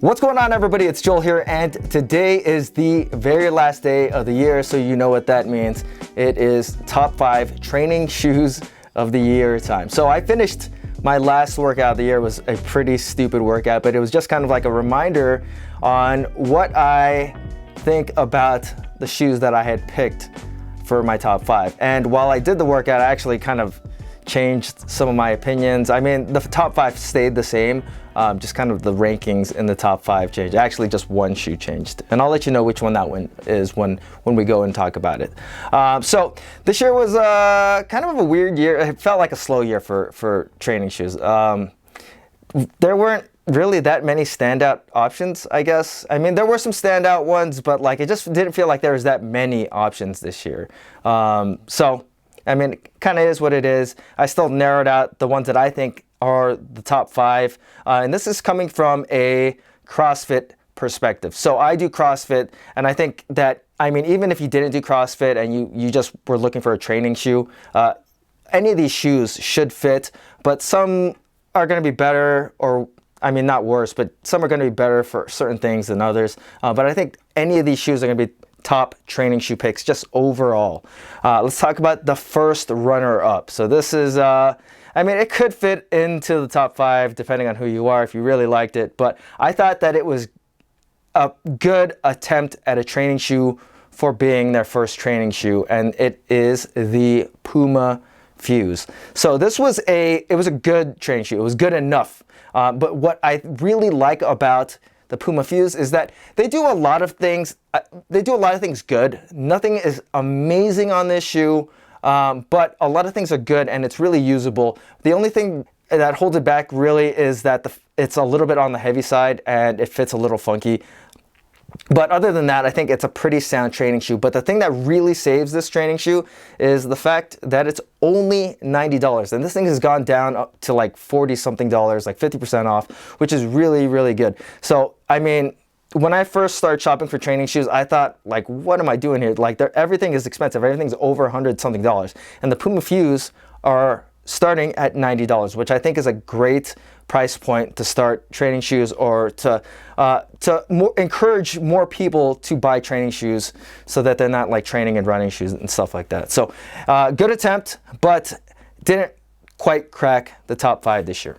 What's going on, everybody? It's Joel here, and today is the very last day of the year, so you know what that means. It is top 5 training shoes of the year time. So I finished my last workout of the year. It was a pretty stupid workout, but it was just kind of like a reminder on what I think about the shoes that I had picked for my top 5. And while I did the workout, I actually kind of changed some of my opinions. I mean, the top 5 stayed the same, just kind of the rankings in the top 5 changed. Actually, just one shoe changed, and I'll let you know which one that one is when we go and talk about it. So this year was kind of a weird year. It felt like a slow year for training shoes. There weren't really that many standout options, I guess. I mean, there were some standout ones, but like it just didn't feel like there was that many options this year. So I mean, it kind of is what it is. I still narrowed out the ones that I think are the top 5. And this is coming from a CrossFit perspective. So I do CrossFit, and I think that, I mean, even if you didn't do CrossFit and you just were looking for a training shoe, any of these shoes should fit, but some are going to be better, or I mean, not worse, but some are going to be better for certain things than others. But I think any of these shoes are going to be top training shoe picks just overall. Let's talk about the first runner-up. So this is, I mean, it could fit into the top 5 depending on who you are if you really liked it, but I thought that it was a good attempt at a training shoe for being their first training shoe, and it is the Puma Fuse. So this was it was a good training shoe. It was good enough. But what I really like about the Puma Fuse is that they do a lot of things. They do a lot of things good. Nothing is amazing on this shoe, but a lot of things are good and it's really usable. The only thing that holds it back really is that it's a little bit on the heavy side and it fits a little funky. But other than that, I think it's a pretty sound training shoe. But the thing that really saves this training shoe is the fact that it's only $90. And this thing has gone down up to like 40-something dollars, like 50% off, which is really, really good. So, I mean, when I first started shopping for training shoes, I thought, like, what am I doing here? Like, everything is expensive. Everything's over $100-something dollars. And the Puma Fuse are starting at $90, which I think is a great price point to start training shoes, or to encourage more people to buy training shoes so that they're not like training and running shoes and stuff like that. So good attempt, but didn't quite crack the top 5 this year.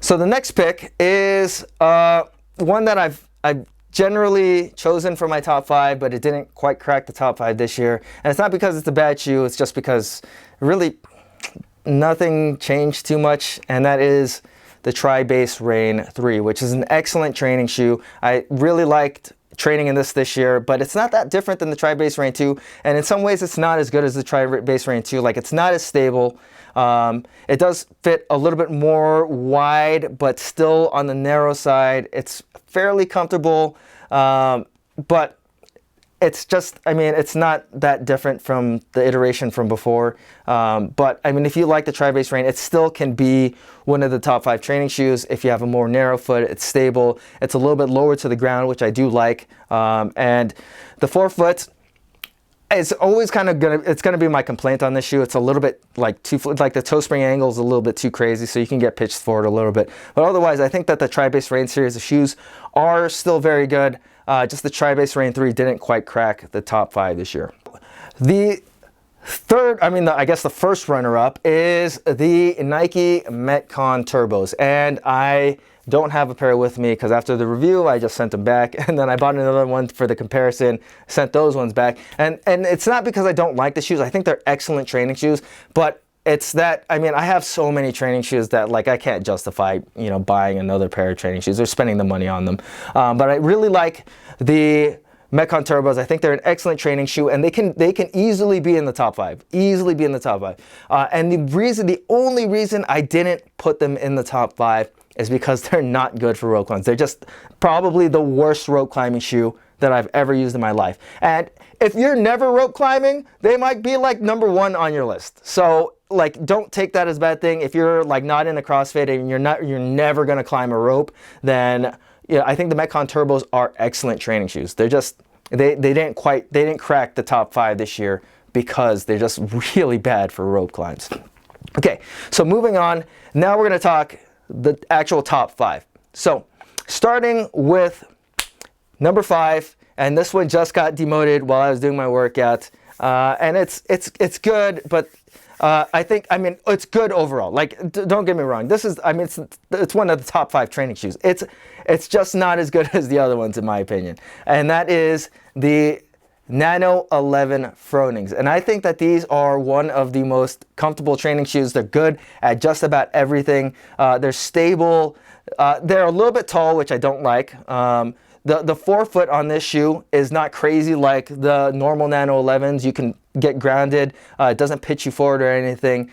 So the next pick is one that I've generally chosen for my top 5, but it didn't quite crack the top 5 this year. And it's not because it's a bad shoe, it's just because really nothing changed too much, and that is the Tri-Base Rain 3, which is an excellent training shoe. I really liked training in this year, but it's not that different than the Tri-Base Rain 2, and in some ways it's not as good as the Tri-Base Rain 2. Like, it's not as stable. It does fit a little bit more wide, but still on the narrow side. It's fairly comfortable, but it's just, I mean, it's not that different from the iteration from before. But I mean, if you like the Tri-Base Rain, it still can be one of the top 5 training shoes. If you have a more narrow foot, it's stable. It's a little bit lower to the ground, which I do like. And the forefoot, it's always kind of gonna be my complaint on this shoe. It's a little bit like like the toe spring angle is a little bit too crazy, so you can get pitched forward a little bit. But otherwise, I think that the Tri-Base Rain series of shoes are still very good. Just the Tri-Base Rain 3 didn't quite crack the top 5 this year. The third, I guess the first runner-up is the Nike Metcon Turbos. And I don't have a pair with me because after the review, I just sent them back. And then I bought another one for the comparison, sent those ones back. And it's not because I don't like the shoes. I think they're excellent training shoes, but it's that, I mean, I have so many training shoes that like I can't justify, you know, buying another pair of training shoes or spending the money on them. But I really like the Metcon Turbos. I think they're an excellent training shoe, and they can easily be in the top 5. Easily be in the top 5. And the only reason I didn't put them in the top 5 is because they're not good for rope climbs. They're just probably the worst rope climbing shoe that I've ever used in my life. And if you're never rope climbing, they might be like number 1 on your list. So like, don't take that as a bad thing. If you're like not in a CrossFit and you're never gonna climb a rope, then yeah, I think the Metcon Turbos are excellent training shoes. They're just, they didn't crack the top 5 this year because they're just really bad for rope climbs. Okay, so moving on, now we're gonna talk the actual top 5. So starting with number 5, and this one just got demoted while I was doing my workout, and it's good, but I mean, it's good overall. Like, don't get me wrong. This is, I mean, it's one of the top 5 training shoes. It's just not as good as the other ones, in my opinion. And that is the Nano 11 Fronings. And I think that these are one of the most comfortable training shoes. They're good at just about everything. They're stable. They're a little bit tall, which I don't like. The forefoot on this shoe is not crazy like the normal Nano 11s. You can get grounded. It doesn't pitch you forward or anything.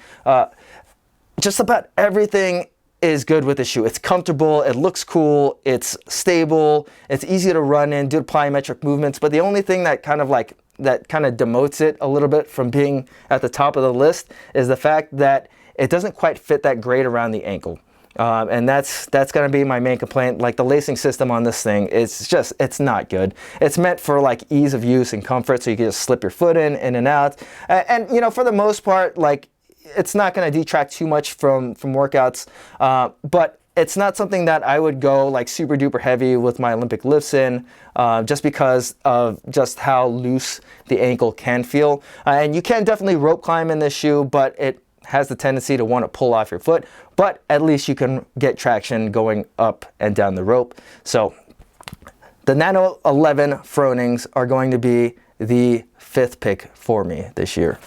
Just about everything is good with the shoe. It's comfortable, it looks cool, it's stable, it's easy to run in, do plyometric movements, but the only thing that kind of demotes it a little bit from being at the top of the list is the fact that it doesn't quite fit that great around the ankle. And that's going to be my main complaint. Like, the lacing system on this thing, it's not good. It's meant for like ease of use and comfort, so you can just slip your foot in and out. And you know, for the most part, like, it's not going to detract too much from workouts, but it's not something that I would go like super duper heavy with my Olympic lifts in, just because of just how loose the ankle can feel. And you can definitely rope climb in this shoe, but it has the tendency to want to pull off your foot, but at least you can get traction going up and down the rope. So the Nano 11 Fronings are going to be the 5th pick for me this year.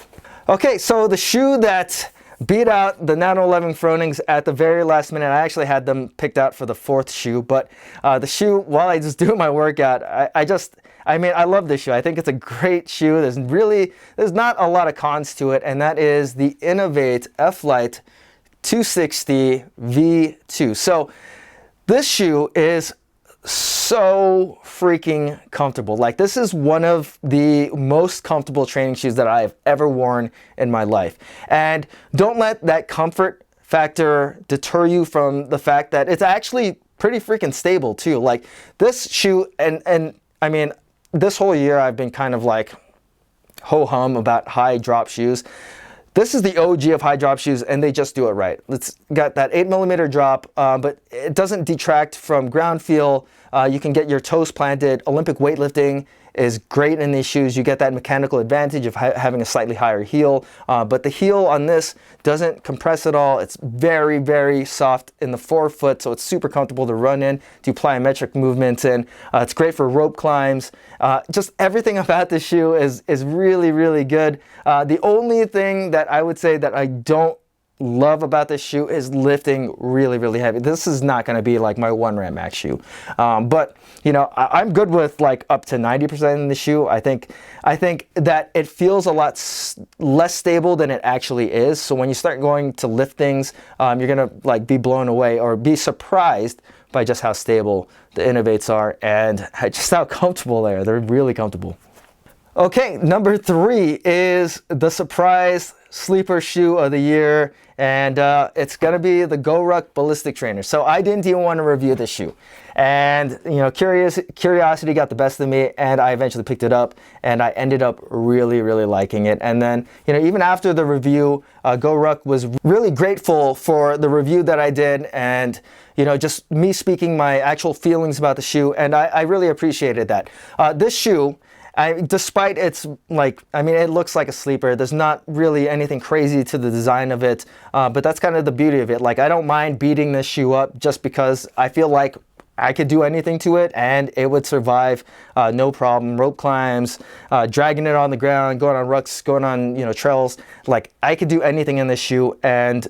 Okay, so the shoe that beat out the Nano 11 Fronings at the very last minute, I actually had them picked out for the 4th shoe, but the shoe, while I just do my workout, I mean, I love this shoe. I think it's a great shoe. There's not a lot of cons to it, and that is the Innovate f-lite 260 V2. So this shoe is so freaking comfortable. Like, this is one of the most comfortable training shoes that I have ever worn in my life. And don't let that comfort factor deter you from the fact that it's actually pretty freaking stable too. Like, this shoe, and I mean, this whole year I've been kind of like ho-hum about high drop shoes. This is the OG of high drop shoes, and they just do it right. It's got that 8mm drop, but it doesn't detract from ground feel. You can get your toes planted. Olympic weightlifting is great in these shoes. You get that mechanical advantage of having a slightly higher heel, but the heel on this doesn't compress at all. It's very, very soft in the forefoot, so it's super comfortable to run in, do plyometric movements in. It's great for rope climbs. Just everything about this shoe is really, really good. The only thing that I would say that I don't love about this shoe is lifting really, really heavy. This is not going to be like my 1 max shoe, but you know, I'm good with like up to 90% in the shoe. I think that it feels a lot less stable than it actually is. So when you start going to lift things, you're gonna like be blown away or be surprised by just how stable the Innovates are and just how comfortable they are. They're really comfortable. Okay, number 3 is the surprise sleeper shoe of the year, and it's gonna be the Gorek Ballistic trainer. So I didn't even want to review this shoe, and you know, curiosity got the best of me, and I eventually picked it up, and I ended up really, really liking it. And then, you know, even after the review, Gorek was really grateful for the review that I did, and you know, just me speaking my actual feelings about the shoe, and I really appreciated that. This shoe, despite its, like, I mean, it looks like a sleeper. There's not really anything crazy to the design of it, but that's kind of the beauty of it. Like, I don't mind beating this shoe up just because I feel like I could do anything to it and it would survive no problem. Rope climbs, dragging it on the ground, going on rucks, going on, you know, trails. Like, I could do anything in this shoe, and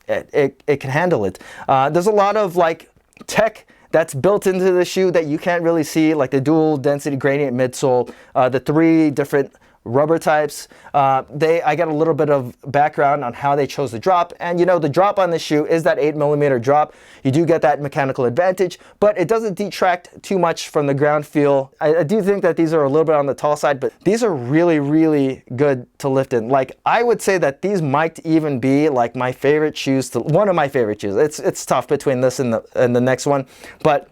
it can handle it. There's a lot of like tech that's built into the shoe that you can't really see, like the dual density gradient midsole, the 3 different rubber types. I got a little bit of background on how they chose the drop, and you know, the drop on this shoe is that 8mm drop. You do get that mechanical advantage, but it doesn't detract too much from the ground feel. I do think that these are a little bit on the tall side, but these are really, really good to lift in. Like, I would say that these might even be like my favorite shoes, one of my favorite shoes. It's tough between this and the next one, but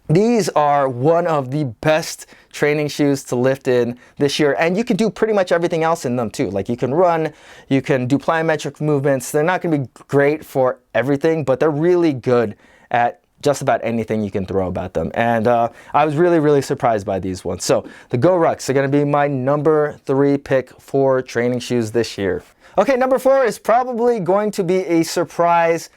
these are one of the best training shoes to lift in this year, and you can do pretty much everything else in them too. Like, you can run, you can do plyometric movements. They're not going to be great for everything, but they're really good at just about anything you can throw about them. And I was really, really surprised by these ones. So the Gorucks are going to be my number 3 pick for training shoes this year. Okay, number 4 is probably going to be a surprise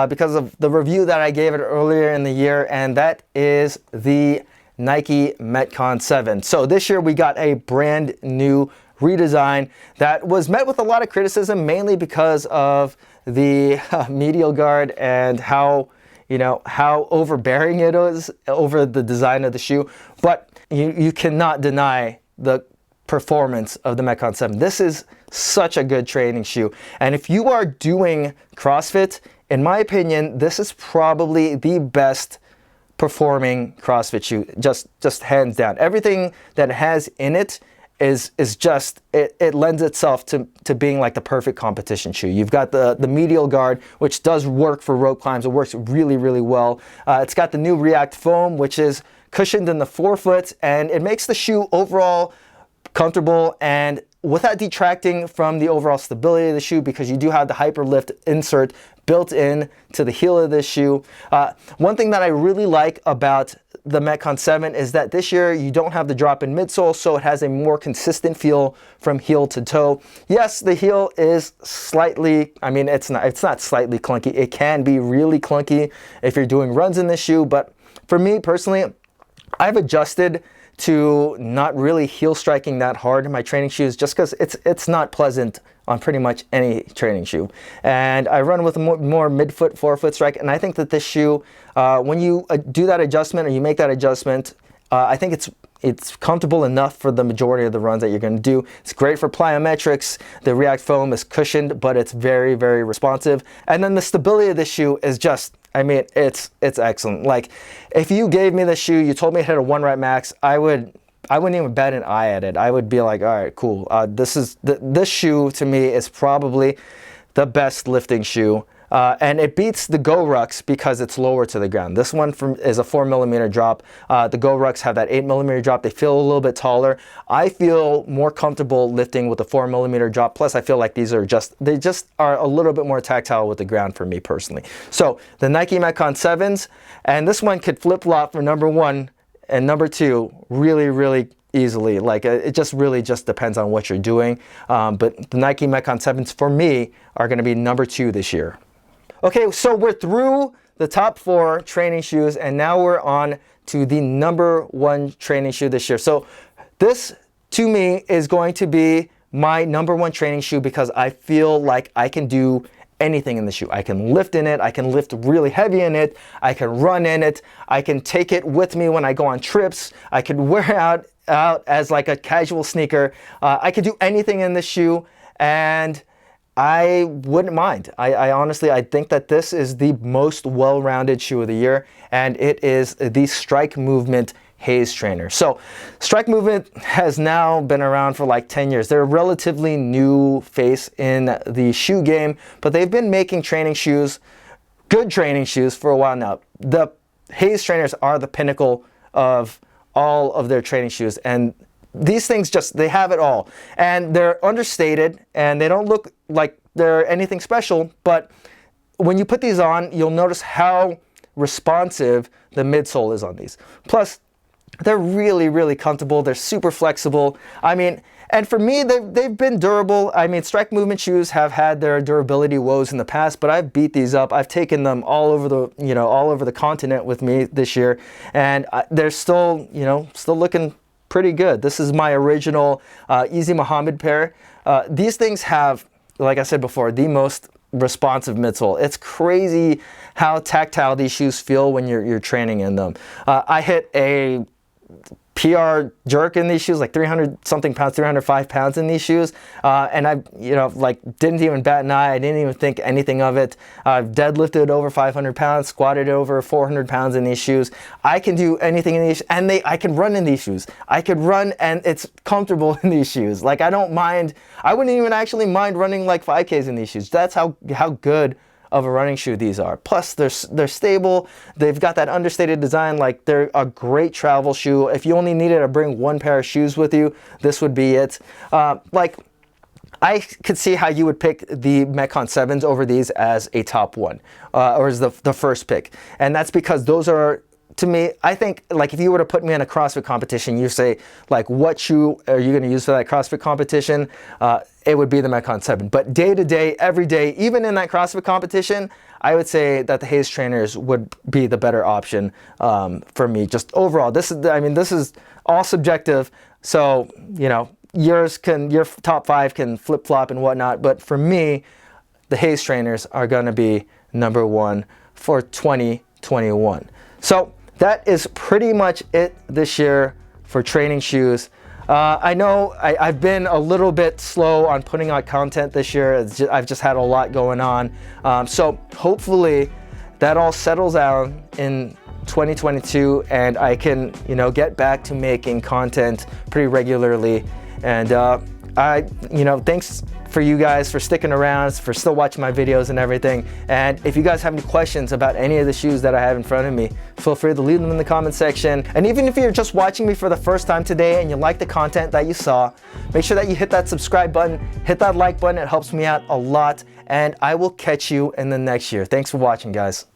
because of the review that I gave it earlier in the year, and that is the Nike Metcon 7. So this year we got a brand new redesign that was met with a lot of criticism, mainly because of the medial guard and how overbearing it is over the design of the shoe. But you cannot deny the performance of the Metcon 7. This is such a good training shoe. And if you are doing CrossFit, in my opinion, this is probably the best performing CrossFit shoe, just hands down. Everything that it has in it is just, it lends itself to being like the perfect competition shoe. You've got the medial guard, which does work for rope climbs. It works really, really well. It's got the new React foam, which is cushioned in the forefoot, and it makes the shoe overall comfortable and without detracting from the overall stability of the shoe, because you do have the Hyperlift insert built in to the heel of this shoe. One thing that I really like about the Metcon 7 is that this year you don't have the drop in midsole, so it has a more consistent feel from heel to toe. Yes, the heel is slightly, I mean, it's not slightly clunky. It can be really clunky if you're doing runs in this shoe, but for me personally, I've adjusted to not really heel striking that hard in my training shoes, just because it's not pleasant on pretty much any training shoe. And I run with a more midfoot, forefoot strike, and I think that this shoe, when you do that adjustment or you make that adjustment, I think it's comfortable enough for the majority of the runs that you're going to do. It's great for plyometrics. The React foam is cushioned, but it's very, very responsive. And then the stability of the shoe is just, I mean, it's excellent. Like, if you gave me the shoe, you told me it hit a 1 rep max, I wouldn't even bat an eye at it. I would be like, all right, cool. This shoe to me is probably the best lifting shoe. And it beats the Gorucks because it's lower to the ground. This one is a 4mm drop. The Gorucks have that 8mm drop. They feel a little bit taller. I feel more comfortable lifting with a 4mm drop. Plus, I feel like they just are a little bit more tactile with the ground for me personally. So the Nike Metcon 7s, and this one could flip-flop for number 1 and number 2 really, really easily. Like, it just really just depends on what you're doing. But the Nike Metcon 7s for me are going to be number 2 this year. Okay, so we're through the top 4 training shoes, and now we're on to the number 1 training shoe this year. So this, to me, is going to be my number 1 training shoe because I feel like I can do anything in the shoe. I can lift in it. I can lift really heavy in it. I can run in it. I can take it with me when I go on trips. I can wear it out as like a casual sneaker. I could do anything in this shoe, and I wouldn't mind. I honestly, I think that this is the most well-rounded shoe of the year, and it is the Strike Movement Haze trainer. So Strike Movement has now been around for like 10 years. They're a relatively new face in the shoe game, but they've been making training shoes, good training shoes, for a while now. The Haze trainers are the pinnacle of all of their training shoes, and these things they have it all. And they're understated, and they don't look like they're anything special, but when you put these on, you'll notice how responsive the midsole is on these. Plus, they're really, really comfortable. They're super flexible. I mean, and for me, they've been durable. I mean, Strike Movement shoes have had their durability woes in the past, but I've beat these up. I've taken them all over the continent with me this year, and they're still looking pretty good. This is my original Easy Muhammad pair. These things have, like I said before, the most responsive midsole. It's crazy how tactile these shoes feel when you're training in them. I hit a PR jerk in these shoes, like 300 something pounds, 305 pounds in these shoes, and I didn't even bat an eye. I didn't even think anything of it. I've deadlifted over 500 pounds, squatted over 400 pounds in these shoes. I can do anything in these, and I can run in these shoes. I could run, and it's comfortable in these shoes. Like, I don't mind. I wouldn't even actually mind running like 5Ks in these shoes. That's how good of a running shoe these are. Plus, they're stable. They've got that understated design. Like, they're a great travel shoe. If you only needed to bring 1 pair of shoes with you, this would be it. Like, I could see how you would pick the Metcon 7s over these as a top one, or as the first pick. And that's because those are, to me, I think, like if you were to put me in a CrossFit competition, you say like, what shoe are you going to use for that CrossFit competition? It would be the Metcon 7. But day to day, every day, even in that CrossFit competition, I would say that the Haze trainers would be the better option for me. Just overall, this is all subjective. So, you know, your top 5 can flip flop and whatnot. But for me, the Haze trainers are going to be number 1 for 2021. So that is pretty much it this year for training shoes. I know I've been a little bit slow on putting out content this year. I've just had a lot going on. So hopefully that all settles out in 2022 and I can, you know, get back to making content pretty regularly. And thanks for you guys for sticking around, for still watching my videos and everything. And if you guys have any questions about any of the shoes that I have in front of me, feel free to leave them in the comment section. And even if you're just watching me for the first time today and you like the content that you saw, make sure that you hit that subscribe button, hit that like button. It helps me out a lot. And I will catch you in the next year. Thanks for watching, guys.